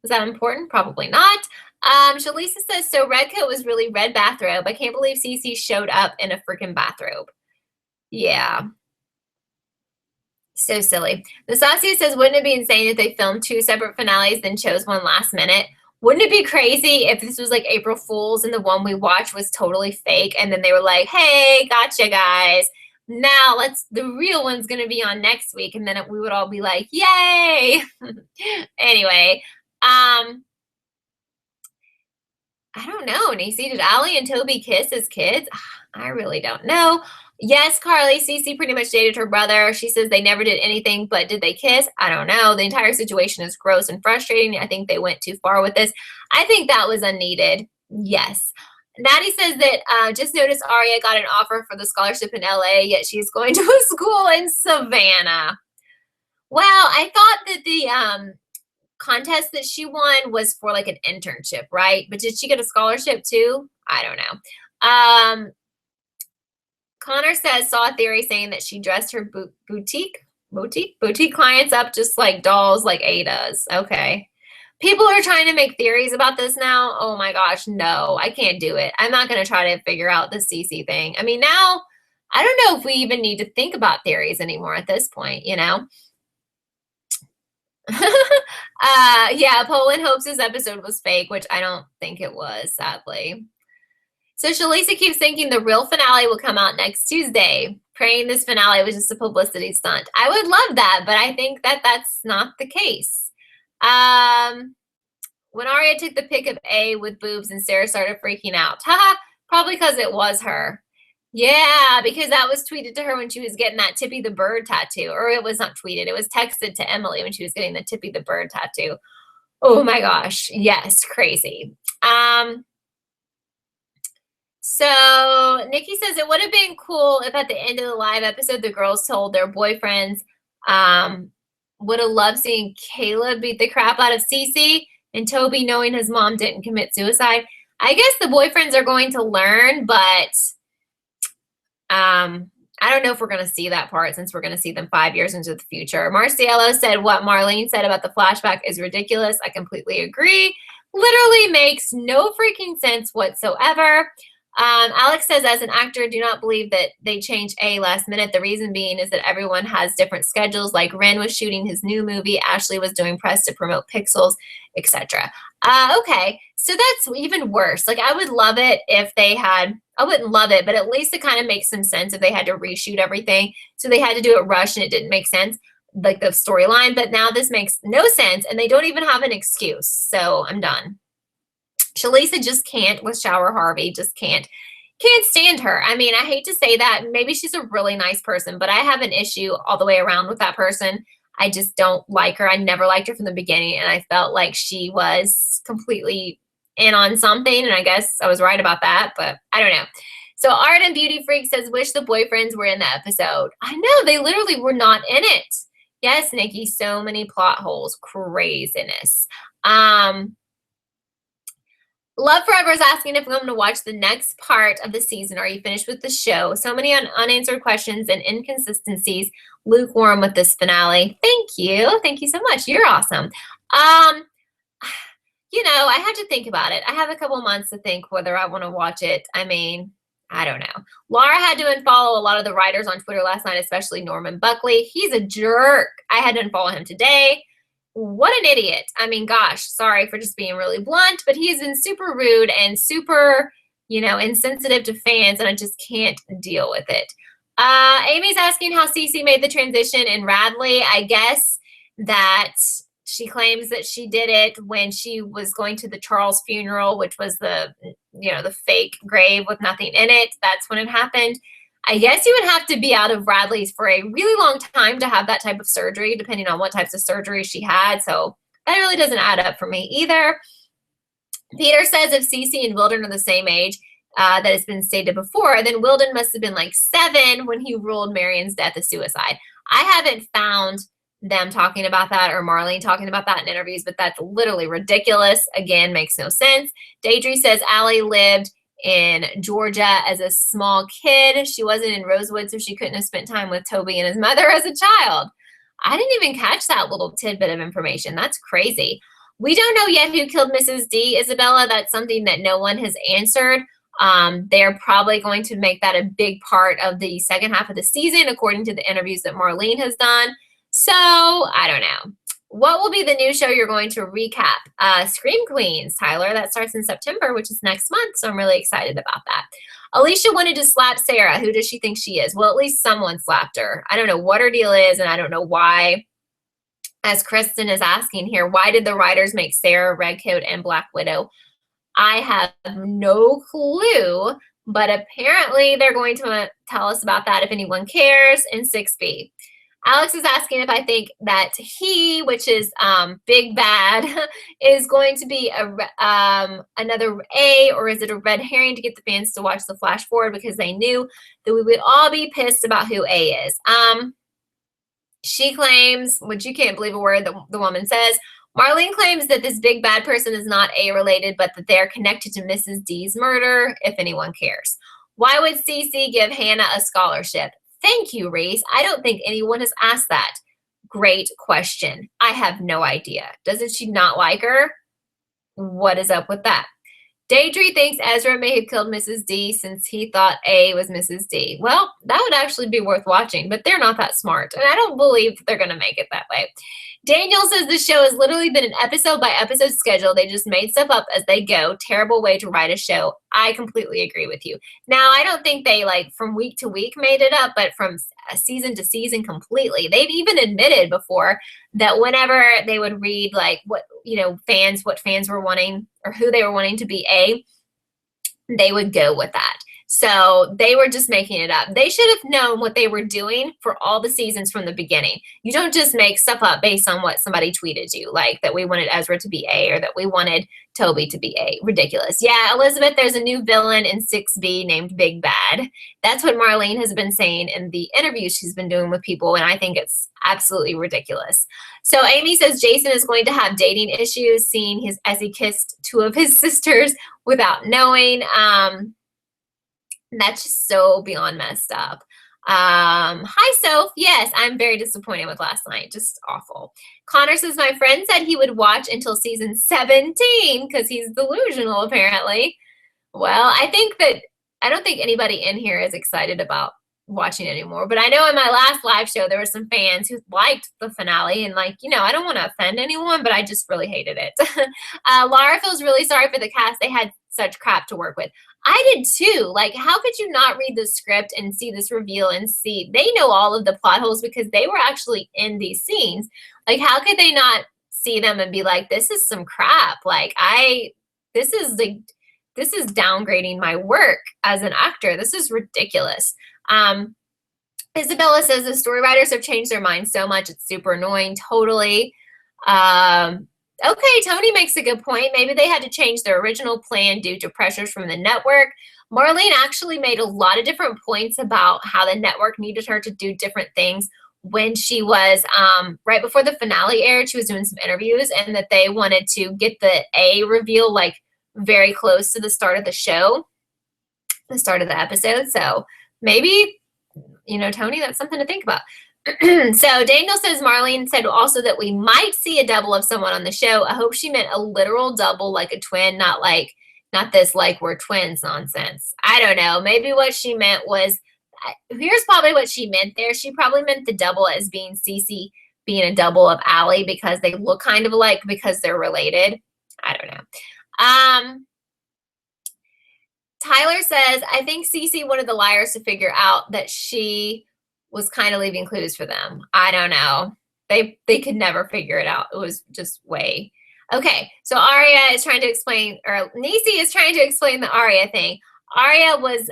Was that important? Probably not. Shalisa says, so Redcoat was really red bathrobe. I can't believe CeCe showed up in a freaking bathrobe. Yeah. So silly. Nastasia says, wouldn't it be insane if they filmed 2 separate finales, then chose one last minute? Wouldn't it be crazy if this was like April Fool's and the one we watched was totally fake, and then they were like, hey, gotcha, guys. Now the real one's going to be on next week, and then we would all be like, yay. Anyway, I don't know, Nacy, did Allie and Toby kiss as kids? I really don't know. Yes, Carly, CeCe pretty much dated her brother. She says they never did anything, but did they kiss? I don't know. The entire situation is gross and frustrating. I think they went too far with this. I think that was unneeded. Yes. Natty says that just noticed Aria got an offer for the scholarship in LA, yet she's going to a school in Savannah. Well, I thought that the contest that she won was for like an internship, right? But did she get a scholarship too? I don't know. Connor says, saw a theory saying that she dressed her boutique clients up just like dolls, like A does. Okay. People are trying to make theories about this now. Oh my gosh, no, I can't do it. I'm not going to try to figure out the CeCe thing. I mean, now I don't know if we even need to think about theories anymore at this point, you know? Yeah, Poland hopes this episode was fake, which I don't think it was, sadly. So Shalisa keeps thinking the real finale will come out next Tuesday, praying this finale was just a publicity stunt. I would love that, but I think that that's not the case. When Aria took the pic of A with boobs and Sarah started freaking out. Haha, probably because it was her. Yeah, because that was tweeted to her when she was getting that Tippy the Bird tattoo. Or it was not tweeted. It was texted to Emily when she was getting the Tippy the Bird tattoo. Oh my gosh. Yes, crazy. So Nikki says it would have been cool if at the end of the live episode the girls told their boyfriends would have loved seeing Caleb beat the crap out of CeCe and Toby knowing his mom didn't commit suicide. I guess the boyfriends are going to learn, but I don't know if we're going to see that part since we're going to see them 5 years into the future. Marciello said what Marlene said about the flashback is ridiculous. I completely agree. Literally makes no freaking sense whatsoever. Alex says, as an actor, do not believe that they change A last minute. The reason being is that everyone has different schedules. Like Ren was shooting his new movie, Ashley was doing press to promote Pixels, etc. Okay, so that's even worse. Like I would love it if they had, I wouldn't love it, but at least it kind of makes some sense if they had to reshoot everything. So they had to do it rushed and it didn't make sense, like the storyline. But now this makes no sense and they don't even have an excuse. So I'm done. Shalisa just can't with Shower Harvey, just can't stand her. I mean, I hate to say that. Maybe she's a really nice person, but I have an issue all the way around with that person. I just don't like her. I never liked her from the beginning, and I felt like she was completely in on something, and I guess I was right about that, but I don't know. So Art and Beauty Freak says, wish the boyfriends were in the episode. I know, they literally were not in it. Yes, Nikki, so many plot holes. Craziness. Love Forever is asking if I'm going to watch the next part of the season. Are you finished with the show? So many unanswered questions and inconsistencies. Lukewarm with this finale. Thank you. Thank you so much. You're awesome. You know, I had to think about it. I have a couple months to think whether I want to watch it. I mean, I don't know. Laura had to unfollow a lot of the writers on Twitter last night, especially Norman Buckley. He's a jerk. I had to unfollow him today. What an idiot. I mean, gosh, sorry for just being really blunt, but he's been super rude and super, you know, insensitive to fans, and I just can't deal with it. Amy's asking how CeCe made the transition in Radley. I guess that she claims that she did it when she was going to the Charles funeral, which was the, you know, the fake grave with nothing in it. That's when it happened. I guess you would have to be out of Radley's for a really long time to have that type of surgery, depending on what types of surgery she had. So that really doesn't add up for me either. Peter says if CeCe and Wilden are the same age that has been stated before, then Wilden must have been like 7 when he ruled Marion's death a suicide. I haven't found them talking about that or Marlene talking about that in interviews, but that's literally ridiculous. Again, makes no sense. Deidre says Allie lived in Georgia as a small kid. She wasn't in Rosewood, so she couldn't have spent time with Toby and his mother as a child. I didn't even catch that little tidbit of information. That's crazy. We don't know yet who killed Mrs. D, Isabella. That's something that no one has answered. They're probably going to make that a big part of the second half of the season, according to the interviews that Marlene has done. So, I don't know. What will be the new show you're going to recap? Scream Queens, Tyler. That starts in September, which is next month, so I'm really excited about that. Alicia wanted to slap Sarah. Who does she think she is? Well, at least someone slapped her. I don't know what her deal is, and I don't know why. As Kristen is asking here, why did the writers make Sarah Redcoat and Black Widow? I have no clue, but apparently they're going to tell us about that if anyone cares in 6B. Alex is asking if I think that he, which is Big Bad, is going to be another A, or is it a red herring to get the fans to watch the flash forward because they knew that we would all be pissed about who A is. She claims, which you can't believe a word that the woman says, Marlene claims that this big bad person is not A-related, but that they're connected to Mrs. D's murder, if anyone cares. Why would CeCe give Hannah a scholarship? Thank you, Reese. I don't think anyone has asked that. Great question. I have no idea. Doesn't she not like her? What is up with that? Deidre thinks Ezra may have killed Mrs. D since he thought A was Mrs. D. Well, that would actually be worth watching, but they're not that smart, and I don't believe they're going to make it that way. Daniel says the show has literally been an episode-by-episode schedule. They just made stuff up as they go. Terrible way to write a show. I completely agree with you. Now, I don't think they, like, from week to week made it up, but from season to season completely. They've even admitted before that whenever they would read, like, what fans were wanting or who they were wanting to be A, they would go with that. So they were just making it up. They should have known what they were doing for all the seasons from the beginning. You don't just make stuff up based on what somebody tweeted you, like that we wanted Ezra to be A or that we wanted Toby to be A. Ridiculous. Yeah, Elizabeth, there's a new villain in 6B named Big Bad. That's what Marlene has been saying in the interviews she's been doing with people, and I think it's absolutely ridiculous. So Amy says Jason is going to have dating issues, seeing as he kissed two of his sisters without knowing. That's just so beyond messed up. Hi, Soph. Yes, I'm very disappointed with last night. Just awful. Connor says, my friend said he would watch until season 17 because he's delusional, apparently. Well, I don't think anybody in here is excited about watching anymore. But I know in my last live show, there were some fans who liked the finale. And I don't want to offend anyone, but I just really hated it. Laura feels really sorry for the cast. They had such crap to work with. I did too. Like, how could you not read the script and see this reveal and see? They know all of the plot holes because they were actually in these scenes. Like, how could they not see them and be like, this is some crap? Like, this is downgrading my work as an actor. This is ridiculous. Isabella says the story writers have changed their minds so much. It's super annoying. Totally. Okay, Tony makes a good point. Maybe they had to change their original plan due to pressures from the network. Marlene actually made a lot of different points about how the network needed her to do different things when she was, right before the finale aired, she was doing some interviews, and that they wanted to get the A reveal, like, very close to the start of the show, the start of the episode. So maybe, Tony, that's something to think about. So Daniel says Marlene said also that we might see a double of someone on the show. I hope she meant a literal double, like a twin, not this like we're twins nonsense. I don't know. Maybe what she meant was, here's probably what she meant there. She probably meant the double as being CeCe being a double of Allie because they look kind of alike because they're related. I don't know. Tyler says, I think CeCe wanted the liars to figure out that she was kind of leaving clues for them. I don't know. They could never figure it out. It was just way. Okay, so Aria is trying to explain, or Nisi is trying to explain the Aria thing. Aria was,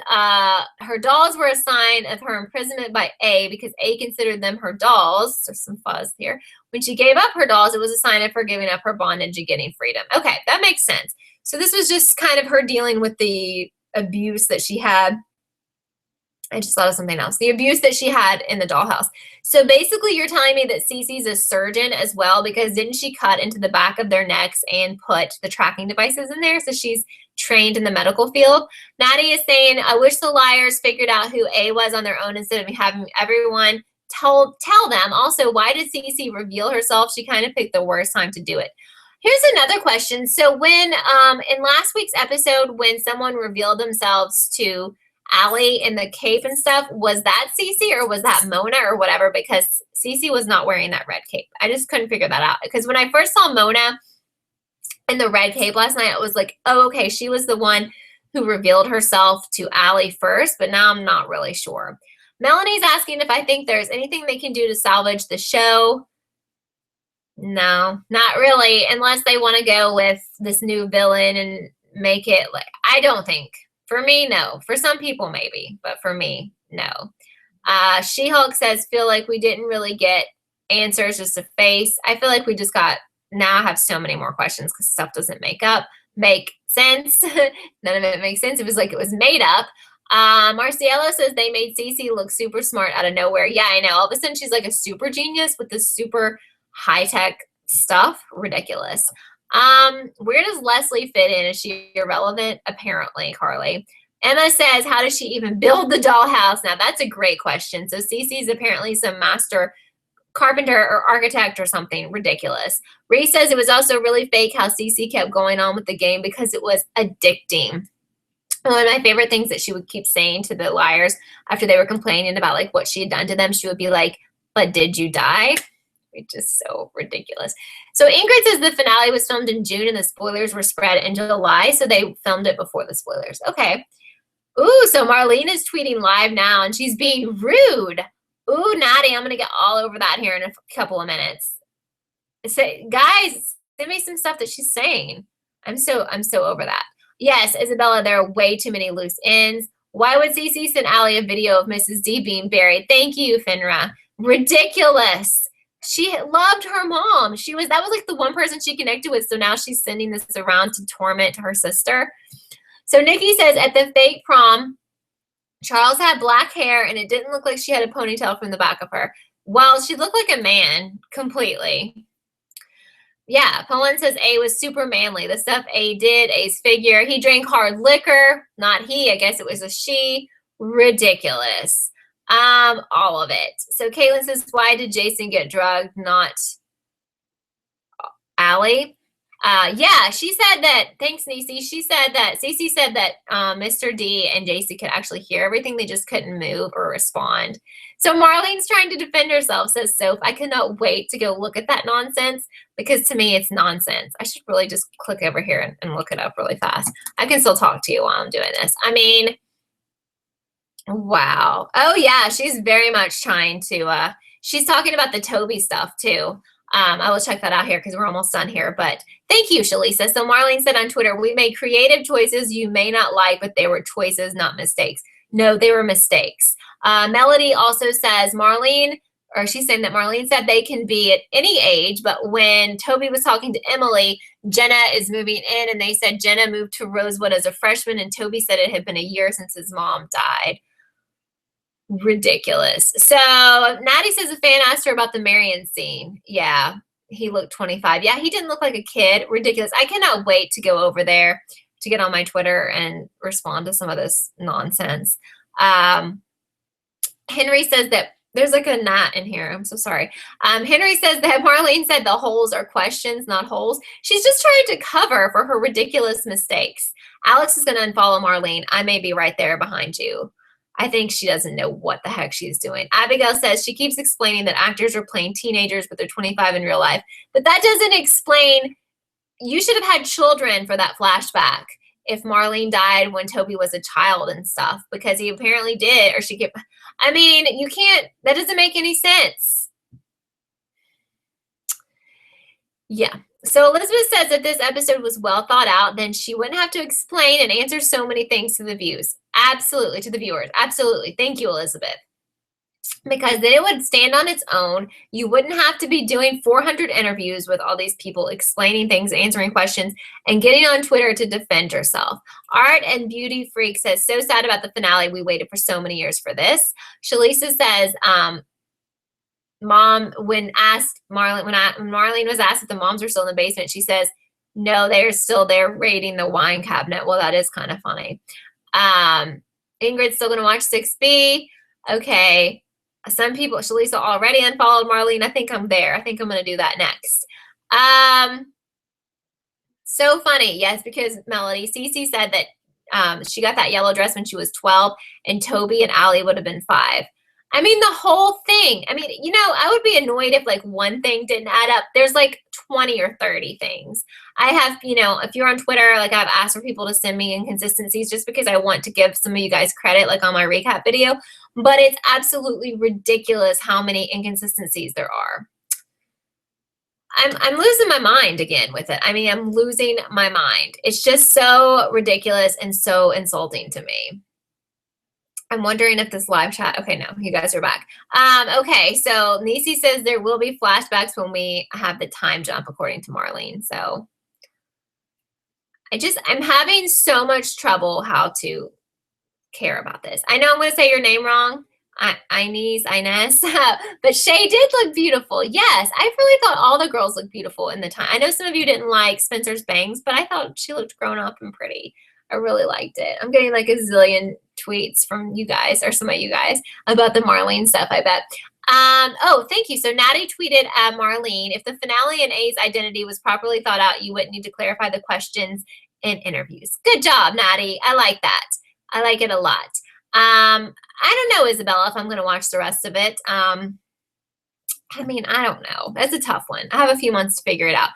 her dolls were a sign of her imprisonment by A because A considered them her dolls. There's some fuzz here. When she gave up her dolls, it was a sign of her giving up her bondage and getting freedom. Okay, that makes sense. So this was just kind of her dealing with the abuse that she had I just thought of something else. The abuse that she had in the dollhouse. So basically you're telling me that CeCe's a surgeon as well, because didn't she cut into the back of their necks and put the tracking devices in there? So she's trained in the medical field. Maddie is saying, I wish the liars figured out who A was on their own instead of having everyone tell them. Also, why did CeCe reveal herself? She kind of picked the worst time to do it. Here's another question. So when in last week's episode, when someone revealed themselves to Allie in the cape and stuff, was that CeCe or was that Mona or whatever? Because CeCe was not wearing that red cape. I just couldn't figure that out. Because when I first saw Mona in the red cape last night, I was like, oh, okay, she was the one who revealed herself to Allie first, but now I'm not really sure. Melanie's asking if I think there's anything they can do to salvage the show. No, not really, unless they want to go with this new villain and make it like, I don't think. For me, no. For some people, maybe, but for me, no. She-Hulk says, feel like we didn't really get answers, just a face. I feel like we just got, now I have so many more questions because stuff doesn't make sense. None of it makes sense. It was like it was made up. Marcielo says they made CeCe look super smart out of nowhere. Yeah, I know. All of a sudden, she's like a super genius with this super high-tech stuff. Ridiculous. Where does Leslie fit in? Is she irrelevant? Apparently, Carly. Emma says, how does she even build the dollhouse? Now, that's a great question. So CeCe's apparently some master carpenter or architect or something. Ridiculous. Reese says it was also really fake how CeCe kept going on with the game because it was addicting. One of my favorite things that she would keep saying to the liars after they were complaining about like what she had done to them, she would be like, but did you die? It's just so ridiculous. So Ingrid says the finale was filmed in June and the spoilers were spread in July, so they filmed it before the spoilers. Okay. Ooh, so Marlene is tweeting live now, and she's being rude. Ooh, Natty, I'm going to get all over that here in a couple of minutes. So, guys, send me some stuff that she's saying. I'm so over that. Yes, Isabella, there are way too many loose ends. Why would CeCe send Allie a video of Mrs. D being buried? Thank you, Finra. Ridiculous. She loved her mom. That was like the one person she connected with. So now she's sending this around to torment her sister. So Nikki says at the fake prom, Charles had black hair and it didn't look like she had a ponytail from the back of her. Well, she looked like a man completely. Yeah, Pauline says A was super manly. The stuff A did, A's figure. He drank hard liquor. Not he. I guess it was a she. Ridiculous. All of it. So Caitlin says, why did Jason get drugged, not Allie? Yeah, she said that, thanks, Niecy. She said that, CeCe said that Mr. D and JC could actually hear everything. They just couldn't move or respond. So Marlene's trying to defend herself, says Soph. I cannot wait to go look at that nonsense because to me it's nonsense. I should really just click over here and look it up really fast. I can still talk to you while I'm doing this. I mean, wow. Oh, yeah, she's very much trying to, she's talking about the Toby stuff too. I will check that out here because we're almost done here. But thank you, Shalisa. So Marlene said on Twitter, we made creative choices you may not like, but they were choices, not mistakes. No, they were mistakes. Melody also says she's saying that Marlene said they can be at any age, but when Toby was talking to Emily, Jenna is moving in, and they said Jenna moved to Rosewood as a freshman, and Toby said it had been a year since his mom died. Ridiculous. So Natty says a fan asked her about the Marion scene. Yeah, he looked 25. Yeah, he didn't look like a kid. Ridiculous. I cannot wait to go over there to get on my Twitter and respond to some of this nonsense. Henry says that there's like a gnat in here. I'm so sorry. Henry says that Marlene said the holes are questions, not holes. She's just trying to cover for her ridiculous mistakes. Alex is going to unfollow Marlene. I may be right there behind you. I think she doesn't know what the heck she's doing. Abigail says she keeps explaining that actors are playing teenagers, but they're 25 in real life. But that doesn't explain, you should have had children for that flashback if Marlene died when Toby was a child and stuff, because he apparently did, or she could, I mean, you can't, that doesn't make any sense. Yeah. So Elizabeth says if this episode was well thought out, then she wouldn't have to explain and answer so many things to the viewers. Absolutely, to the viewers. Absolutely. Thank you, Elizabeth. because then it would stand on its own. You wouldn't have to be doing 400 interviews with all these people explaining things, answering questions, and getting on Twitter to defend yourself. Art and Beauty Freak says, so sad about the finale. We waited for so many years for this. Shalisa says, Mom, when Marlene was asked if the moms were still in the basement, she says, no, they're still there raiding the wine cabinet. Well, that is kind of funny. Ingrid's still going to watch 6B. Okay. Some people, Shalisa already unfollowed Marlene. I think I'm there. I think I'm going to do that next. So funny. Yes, because Melody, CeCe said that she got that yellow dress when she was 12, and Toby and Allie would have been 5. I mean, the whole thing. I mean, you know, I would be annoyed if like one thing didn't add up. There's like 20 or 30 things. I have, you know, if you're on Twitter, like I've asked for people to send me inconsistencies just because I want to give some of you guys credit, like on my recap video. But it's absolutely ridiculous how many inconsistencies there are. I'm losing my mind again with it. I mean, I'm losing my mind. It's just so ridiculous and so insulting to me. I'm wondering if this live chat, okay, no, you guys are back. Okay, so Nisi says there will be flashbacks when we have the time jump, according to Marlene. So I'm having so much trouble how to care about this. I know I'm going to say your name wrong. Inez, but Shay did look beautiful. Yes, I really thought all the girls looked beautiful in the time. I know some of you didn't like Spencer's bangs, but I thought she looked grown up and pretty. I really liked it. I'm getting like a zillion tweets from you guys, or some of you guys, about the Marlene stuff, I bet. Oh, thank you. So Natty tweeted at Marlene, if the finale and A's identity was properly thought out, you wouldn't need to clarify the questions in interviews. Good job, Natty. I like that. I like it a lot. I don't know, Isabella, if I'm going to watch the rest of it. I mean, I don't know. That's a tough one. I have a few months to figure it out.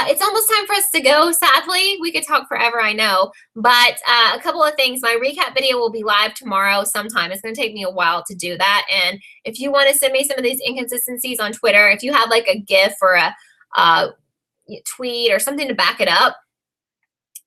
It's almost time for us to go, sadly. We could talk forever, I know. But a couple of things. My recap video will be live tomorrow sometime. It's going to take me a while to do that. And if you want to send me some of these inconsistencies on Twitter, if you have like a GIF or a tweet or something to back it up,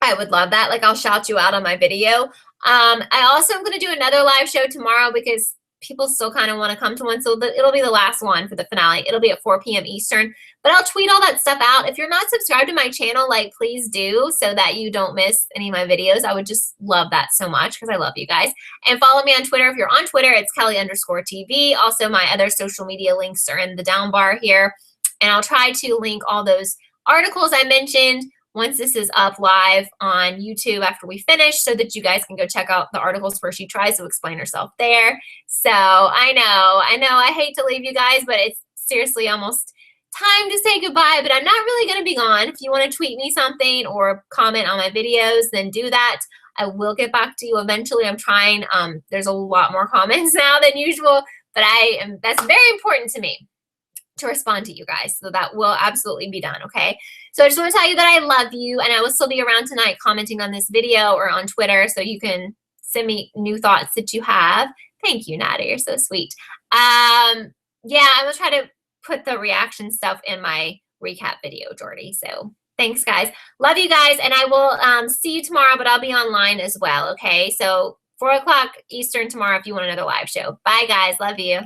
I would love that. Like, I'll shout you out on my video. I also am going to do another live show tomorrow because people still kind of want to come to one. So it'll be the last one for the finale. It'll be at 4 p.m. Eastern. But I'll tweet all that stuff out. If you're not subscribed to my channel, like, please do, so that you don't miss any of my videos. I would just love that so much because I love you guys. And follow me on Twitter. If you're on Twitter, it's Kelly_TV. Also, my other social media links are in the down bar here. And I'll try to link all those articles I mentioned once this is up live on YouTube after we finish, so that you guys can go check out the articles where she tries to explain herself there. So I know, I hate to leave you guys, but it's seriously almost time to say goodbye, but I'm not really going to be gone. If you want to tweet me something or comment on my videos, then do that. I will get back to you eventually. I'm trying. There's a lot more comments now than usual, but that's very important to me to respond to you guys. So that will absolutely be done, okay? So I just want to tell you that I love you, and I will still be around tonight commenting on this video or on Twitter, so you can send me new thoughts that you have. Thank you, Nadia. You're so sweet. Yeah, I will try to put the reaction stuff in my recap video, Jordy. So thanks, guys. Love you guys, and I will see you tomorrow, but I'll be online as well, okay? So 4 o'clock Eastern tomorrow if you want another live show. Bye, guys. Love you.